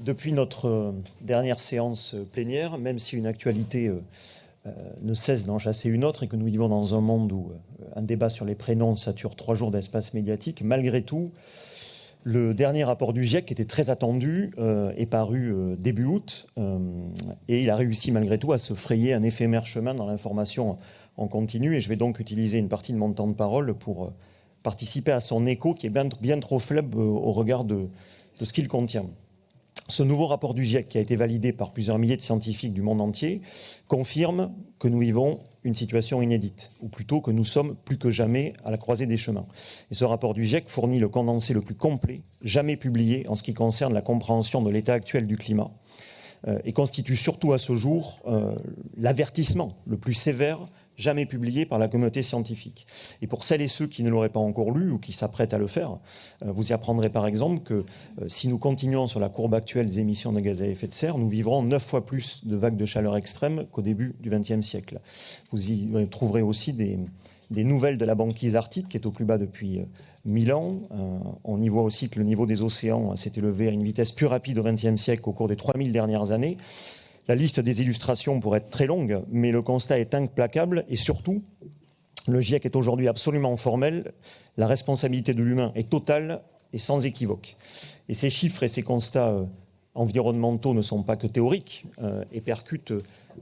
Depuis notre dernière séance plénière, même si une actualité ne cesse d'en chasser une autre et que nous vivons dans un monde où un débat sur les prénoms sature 3 jours d'espace médiatique, malgré tout, le dernier rapport du GIEC, qui était très attendu, est paru début août et il a réussi malgré tout à se frayer un éphémère chemin dans l'information en continu, et je vais donc utiliser une partie de mon temps de parole pour participer à son écho qui est bien trop faible au regard de ce qu'il contient. Ce nouveau rapport du GIEC, qui a été validé par plusieurs milliers de scientifiques du monde entier, confirme que nous vivons une situation inédite, ou plutôt que nous sommes plus que jamais à la croisée des chemins. Et ce rapport du GIEC fournit le condensé le plus complet jamais publié en ce qui concerne la compréhension de l'état actuel du climat, et constitue surtout à ce jour l'avertissement le plus sévère jamais publié par la communauté scientifique. Et pour celles et ceux qui ne l'auraient pas encore lu ou qui s'apprêtent à le faire, vous y apprendrez par exemple que si nous continuons sur la courbe actuelle des émissions de gaz à effet de serre, nous vivrons 9 fois plus de vagues de chaleur extrêmes qu'au début du XXe siècle. Vous y trouverez aussi des nouvelles de la banquise arctique qui est au plus bas depuis 1000 ans. On y voit aussi que le niveau des océans s'est élevé à une vitesse plus rapide au XXe siècle qu'au cours des 3000 dernières années. La liste des illustrations pourrait être très longue, mais le constat est implacable et surtout, le GIEC est aujourd'hui absolument formel. La responsabilité de l'humain est totale et sans équivoque. Et ces chiffres et ces constats environnementaux ne sont pas que théoriques et percutent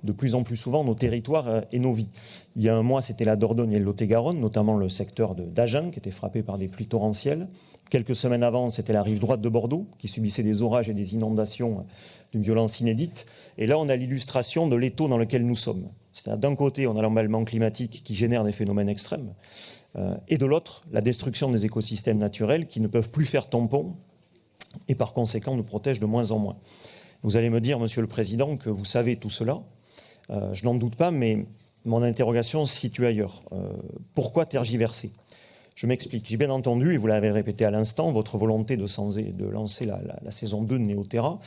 de plus en plus souvent nos territoires et nos vies. Il y a un mois, c'était la Dordogne et le Lot-et-Garonne, notamment le secteur d'Agen, qui était frappé par des pluies torrentielles. Quelques semaines avant, c'était la rive droite de Bordeaux, qui subissait des orages et des inondations d'une violence inédite. Et là, on a l'illustration de l'étau dans lequel nous sommes. C'est-à-dire, d'un côté, on a l'emballement climatique qui génère des phénomènes extrêmes, et de l'autre, la destruction des écosystèmes naturels qui ne peuvent plus faire tampon et par conséquent nous protègent de moins en moins. Vous allez me dire, Monsieur le Président, que vous savez tout cela. Je n'en doute pas, mais mon interrogation se situe ailleurs. Pourquoi tergiverser ? Je m'explique. J'ai bien entendu, et vous l'avez répété à l'instant, votre volonté de lancer la saison 2 de Néoterra.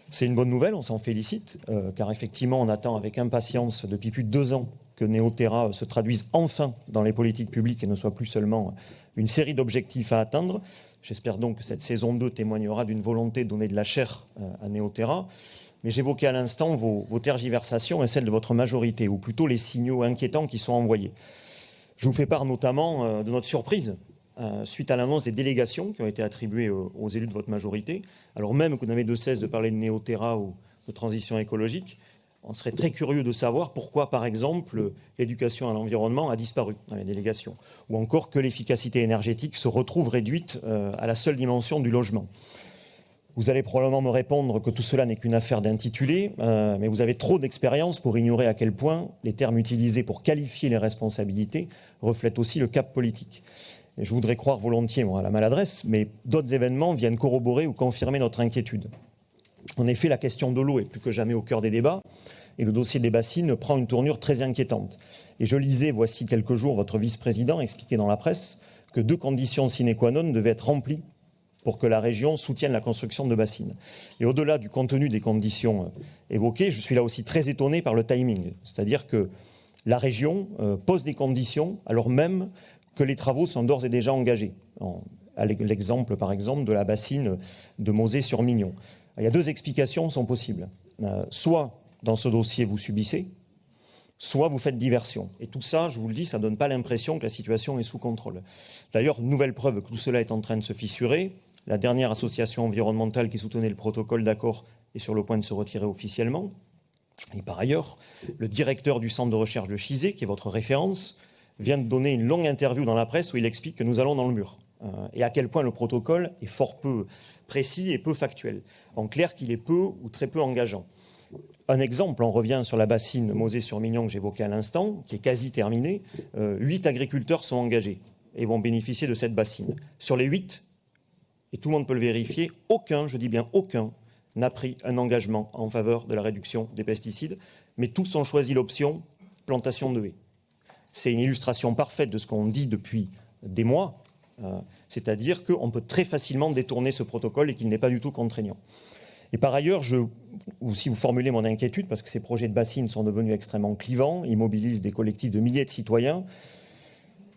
C'est une bonne nouvelle, on s'en félicite, car effectivement, on attend avec impatience depuis plus de 2 ans que Néoterra se traduise enfin dans les politiques publiques et ne soit plus seulement une série d'objectifs à atteindre. J'espère donc que cette saison 2 témoignera d'une volonté de donner de la chair à Néoterra. Mais j'évoquais à l'instant vos tergiversations et celles de votre majorité, ou plutôt les signaux inquiétants qui sont envoyés. Je vous fais part notamment de notre surprise suite à l'annonce des délégations qui ont été attribuées aux élus de votre majorité. Alors même que vous n'avez de cesse de parler de Néoterra ou de transition écologique, on serait très curieux de savoir pourquoi, par exemple, l'éducation à l'environnement a disparu dans les délégations, ou encore que l'efficacité énergétique se retrouve réduite à la seule dimension du logement. Vous allez probablement me répondre que tout cela n'est qu'une affaire d'intitulé, mais vous avez trop d'expérience pour ignorer à quel point les termes utilisés pour qualifier les responsabilités reflètent aussi le cap politique. Et je voudrais croire volontiers, moi, à la maladresse, mais d'autres événements viennent corroborer ou confirmer notre inquiétude. En effet, la question de l'eau est plus que jamais au cœur des débats, et le dossier des bassines prend une tournure très inquiétante. Et je lisais, voici quelques jours, votre vice-président expliquer dans la presse que 2 conditions sine qua non devaient être remplies pour que la région soutienne la construction de bassines. Et au-delà du contenu des conditions évoquées, je suis là aussi très étonné par le timing. C'est-à-dire que la région pose des conditions alors même que les travaux sont d'ores et déjà engagés. L'exemple, par exemple, de la bassine de Mauzé-sur-Mignon. Il y a 2 explications sont possibles. Soit, dans ce dossier, vous subissez, soit vous faites diversion. Et tout ça, je vous le dis, ça ne donne pas l'impression que la situation est sous contrôle. D'ailleurs, nouvelle preuve que tout cela est en train de se fissurer, la dernière association environnementale qui soutenait le protocole d'accord est sur le point de se retirer officiellement. Et par ailleurs, le directeur du centre de recherche de Chizé, qui est votre référence, vient de donner une longue interview dans la presse où il explique que nous allons dans le mur. Et à quel point le protocole est fort peu précis et peu factuel. En clair, qu'il est peu ou très peu engageant. Un exemple, on revient sur la bassine Mauzé-sur-Mignon que j'évoquais à l'instant, qui est quasi terminée. 8 agriculteurs sont engagés et vont bénéficier de cette bassine. Sur les 8, et tout le monde peut le vérifier, aucun, je dis bien aucun, n'a pris un engagement en faveur de la réduction des pesticides, mais tous ont choisi l'option plantation de haies. C'est une illustration parfaite de ce qu'on dit depuis des mois, c'est-à-dire qu'on peut très facilement détourner ce protocole et qu'il n'est pas du tout contraignant. Et par ailleurs, si vous formulez mon inquiétude, parce que ces projets de bassines sont devenus extrêmement clivants, ils mobilisent des collectifs de milliers de citoyens,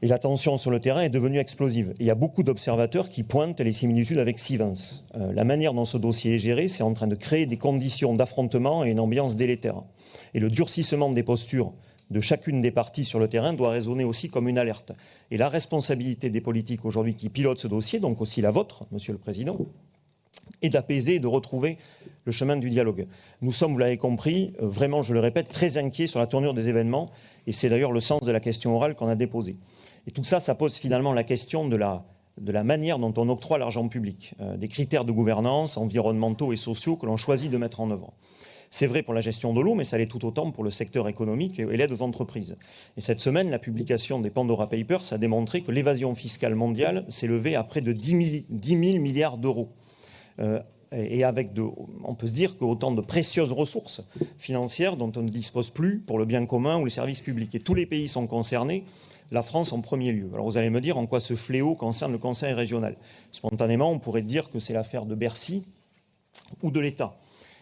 Et la tension sur le terrain est devenue explosive. Et il y a beaucoup d'observateurs qui pointent les similitudes avec Siemens. La manière dont ce dossier est géré, c'est en train de créer des conditions d'affrontement et une ambiance délétère. Et le durcissement des postures de chacune des parties sur le terrain doit résonner aussi comme une alerte. Et la responsabilité des politiques aujourd'hui qui pilotent ce dossier, donc aussi la vôtre, Monsieur le Président, est d'apaiser et de retrouver le chemin du dialogue. Nous sommes, vous l'avez compris, vraiment, je le répète, très inquiets sur la tournure des événements. Et c'est d'ailleurs le sens de la question orale qu'on a déposée. Et tout ça, ça pose finalement la question de la manière dont on octroie l'argent public, des critères de gouvernance environnementaux et sociaux que l'on choisit de mettre en œuvre. C'est vrai pour la gestion de l'eau, mais ça l'est tout autant pour le secteur économique et l'aide aux entreprises. Et cette semaine, la publication des Pandora Papers a démontré que l'évasion fiscale mondiale s'élevait à près de 10 000 milliards d'euros. Et avec, on peut se dire qu'autant de précieuses ressources financières dont on ne dispose plus pour le bien commun ou les services publics. Et tous les pays sont concernés, la France en premier lieu. Alors vous allez me dire en quoi ce fléau concerne le Conseil régional. Spontanément, on pourrait dire que c'est l'affaire de Bercy ou de l'État.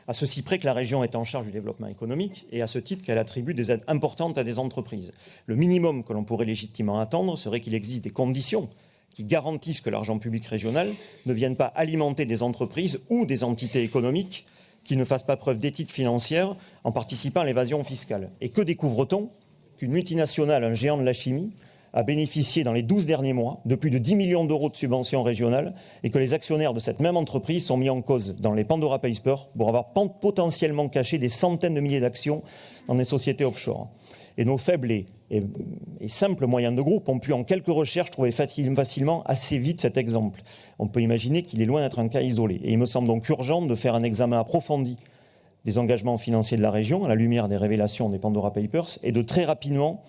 À ceci près que la région est en charge du développement économique et à ce titre qu'elle attribue des aides importantes à des entreprises. Le minimum que l'on pourrait légitimement attendre serait qu'il existe des conditions qui garantissent que l'argent public régional ne vienne pas alimenter des entreprises ou des entités économiques qui ne fassent pas preuve d'éthique financière en participant à l'évasion fiscale. Et que découvre-t-on ? Qu'une multinationale, un géant de la chimie, a bénéficié dans les 12 derniers mois de plus de 10 millions d'euros de subventions régionales et que les actionnaires de cette même entreprise sont mis en cause dans les Pandora Papers pour avoir potentiellement caché des centaines de milliers d'actions dans des sociétés offshore. Et nos faibles et simples moyens de groupe ont pu, en quelques recherches, trouver facilement, assez vite cet exemple. On peut imaginer qu'il est loin d'être un cas isolé. Et il me semble donc urgent de faire un examen approfondi des engagements financiers de la région, à la lumière des révélations des Pandora Papers, et de très rapidement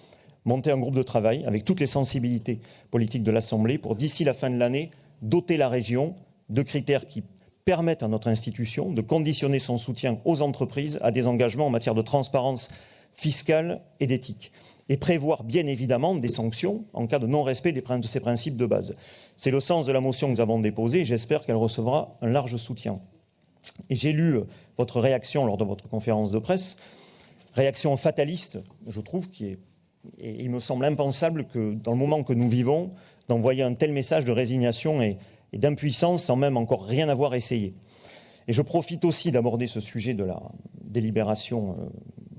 monter un groupe de travail avec toutes les sensibilités politiques de l'Assemblée pour, d'ici la fin de l'année, doter la région de critères qui permettent à notre institution de conditionner son soutien aux entreprises à des engagements en matière de transparence fiscale et d'éthique. Et prévoir bien évidemment des sanctions en cas de non-respect de ces principes de base. C'est le sens de la motion que nous avons déposée et j'espère qu'elle recevra un large soutien. Et j'ai lu votre réaction lors de votre conférence de presse, réaction fataliste, je trouve, et il me semble impensable que dans le moment que nous vivons, d'envoyer un tel message de résignation et d'impuissance sans même encore rien avoir essayé. Et je profite aussi d'aborder ce sujet de la délibération,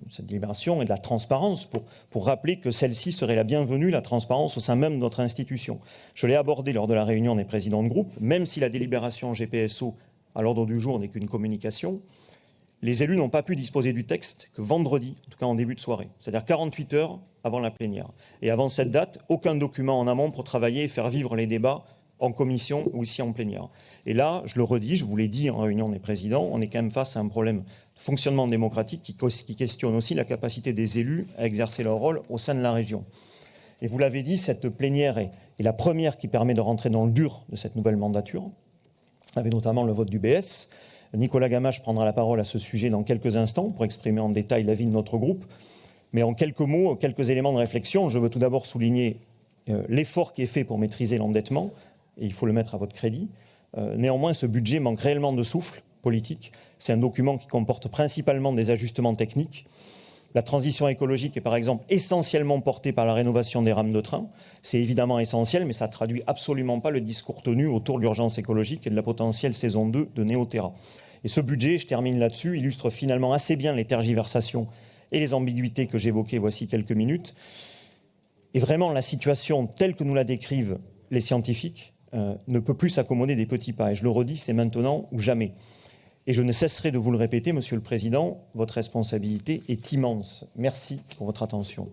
cette délibération et de la transparence pour rappeler que celle-ci serait la bienvenue, la transparence au sein même de notre institution. Je l'ai abordé lors de la réunion des présidents de groupe, même si la délibération GPSO à l'ordre du jour n'est qu'une communication, les élus n'ont pas pu disposer du texte que vendredi, en tout cas en début de soirée, c'est-à-dire 48 heures avant la plénière. Et avant cette date, aucun document en amont pour travailler et faire vivre les débats en commission ou ici en plénière. Et là, je le redis, je vous l'ai dit en réunion des présidents, on est quand même face à un problème de fonctionnement démocratique qui questionne aussi la capacité des élus à exercer leur rôle au sein de la région. Et vous l'avez dit, cette plénière est la première qui permet de rentrer dans le dur de cette nouvelle mandature, avec notamment le vote du BS. Nicolas Gamache prendra la parole à ce sujet dans quelques instants pour exprimer en détail l'avis de notre groupe. Mais en quelques mots, quelques éléments de réflexion, je veux tout d'abord souligner l'effort qui est fait pour maîtriser l'endettement, et il faut le mettre à votre crédit. Néanmoins, ce budget manque réellement de souffle politique. C'est un document qui comporte principalement des ajustements techniques. La transition écologique est par exemple essentiellement portée par la rénovation des rames de train. C'est évidemment essentiel, mais ça ne traduit absolument pas le discours tenu autour de l'urgence écologique et de la potentielle saison 2 de Néoterra. Et ce budget, je termine là-dessus, illustre finalement assez bien les tergiversations et les ambiguïtés que j'évoquais voici quelques minutes. Et vraiment, la situation telle que nous la décrivent les scientifiques ne peut plus s'accommoder des petits pas. Et je le redis, c'est maintenant ou jamais. Et je ne cesserai de vous le répéter, Monsieur le Président, votre responsabilité est immense. Merci pour votre attention.